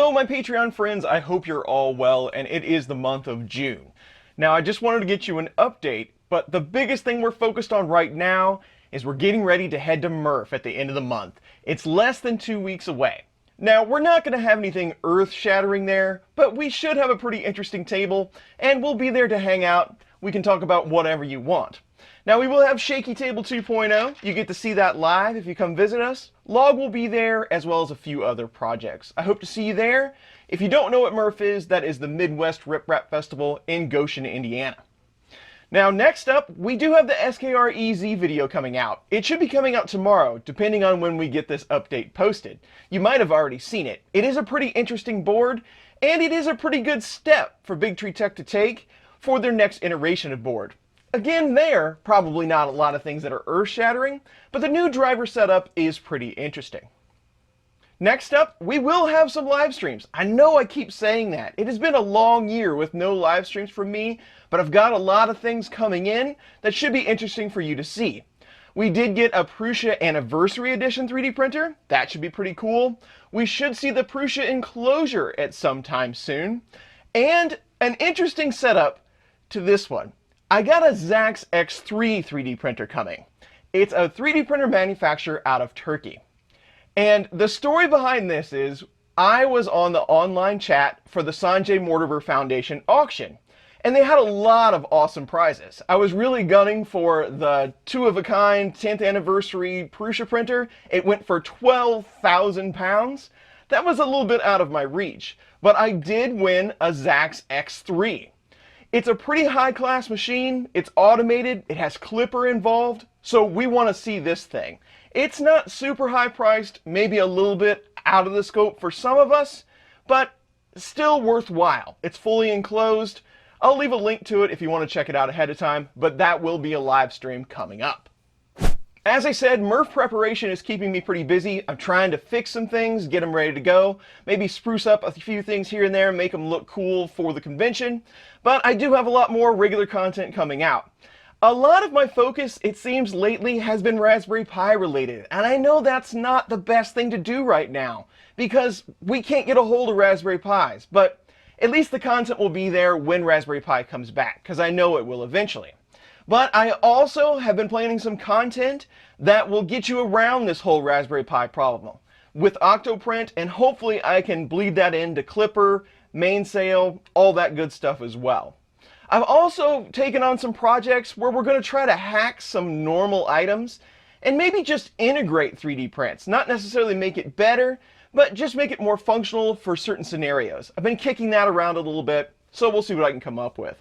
Hello my Patreon friends, I hope you're all well, and it is the month of June. Now I just wanted to get you an update, but the biggest thing we're focused on right now is we're getting ready to head to MRRF at the end of the month. It's less than 2 weeks away. Now we're not going to have anything earth-shattering there, but we should have a pretty interesting table, and we'll be there to hang out. We can talk about whatever you want. Now we will have Shaky Table 2.0. You get to see that live if you come visit us. Log will be there, as well as a few other projects. I hope to see you there. If you don't know what MRRF is, that is the Midwest Rip Rap Festival in Goshen, Indiana. Now next up, we do have the SKR-EZ video coming out. It should be coming out tomorrow, depending on when we get this update posted. You might have already seen it. It is a pretty interesting board, and it is a pretty good step for Big Tree Tech to take for their next iteration of board. Again, there, probably not a lot of things that are earth-shattering, but the new driver setup is pretty interesting. Next up, we will have some live streams. I know I keep saying that. It has been a long year with no live streams from me, but I've got a lot of things coming in that should be interesting for you to see. We did get a Prusa Anniversary Edition 3D printer. That should be pretty cool. We should see the Prusa enclosure at some time soon. And an interesting setup to this one. I got a Zax X3 3D printer coming. It's a 3D printer manufacturer out of Turkey. And the story behind this is I was on the online chat for the Sanjay Mortimer Foundation auction, and they had a lot of awesome prizes. I was really gunning for the 2-of-a-kind 10th anniversary Prusa printer. It went for £12,000. That was a little bit out of my reach, but I did win a Zax X3. It's a pretty high-class machine, it's automated, it has clipper involved, so we want to see this thing. It's not super high-priced, maybe a little bit out of the scope for some of us, but still worthwhile. It's fully enclosed. I'll leave a link to it if you want to check it out ahead of time, but that will be a live stream coming up. As I said, MRRF preparation is keeping me pretty busy. I'm trying to fix some things, get them ready to go, maybe spruce up a few things here and there, make them look cool for the convention. But I do have a lot more regular content coming out. A lot of my focus, it seems lately, has been Raspberry Pi related. And I know that's not the best thing to do right now, because we can't get a hold of Raspberry Pis. But at least the content will be there when Raspberry Pi comes back, because I know it will eventually. But I also have been planning some content that will get you around this whole Raspberry Pi problem with Octoprint, and hopefully I can bleed that into Clipper, Mainsail, all that good stuff as well. I've also taken on some projects where we're going to try to hack some normal items and maybe just integrate 3D prints, not necessarily make it better, but just make it more functional for certain scenarios. I've been kicking that around a little bit, so we'll see what I can come up with.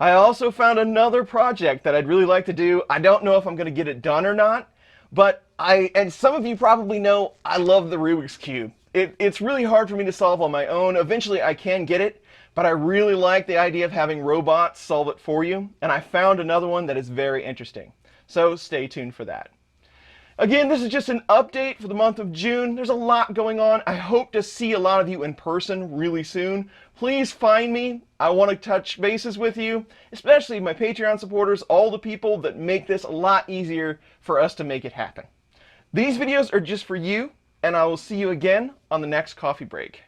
I also found another project that I'd really like to do. I don't know if I'm going to get it done or not, but and some of you probably know, I love the Rubik's Cube. It's really hard for me to solve on my own. Eventually I can get it, but I really like the idea of having robots solve it for you, and I found another one that is very interesting. So stay tuned for that. Again, this is just an update for the month of June. There's a lot going on. I hope to see a lot of you in person really soon. Please find me. I want to touch bases with you, especially my Patreon supporters, all the people that make this a lot easier for us to make it happen. These videos are just for you, and I will see you again on the next coffee break.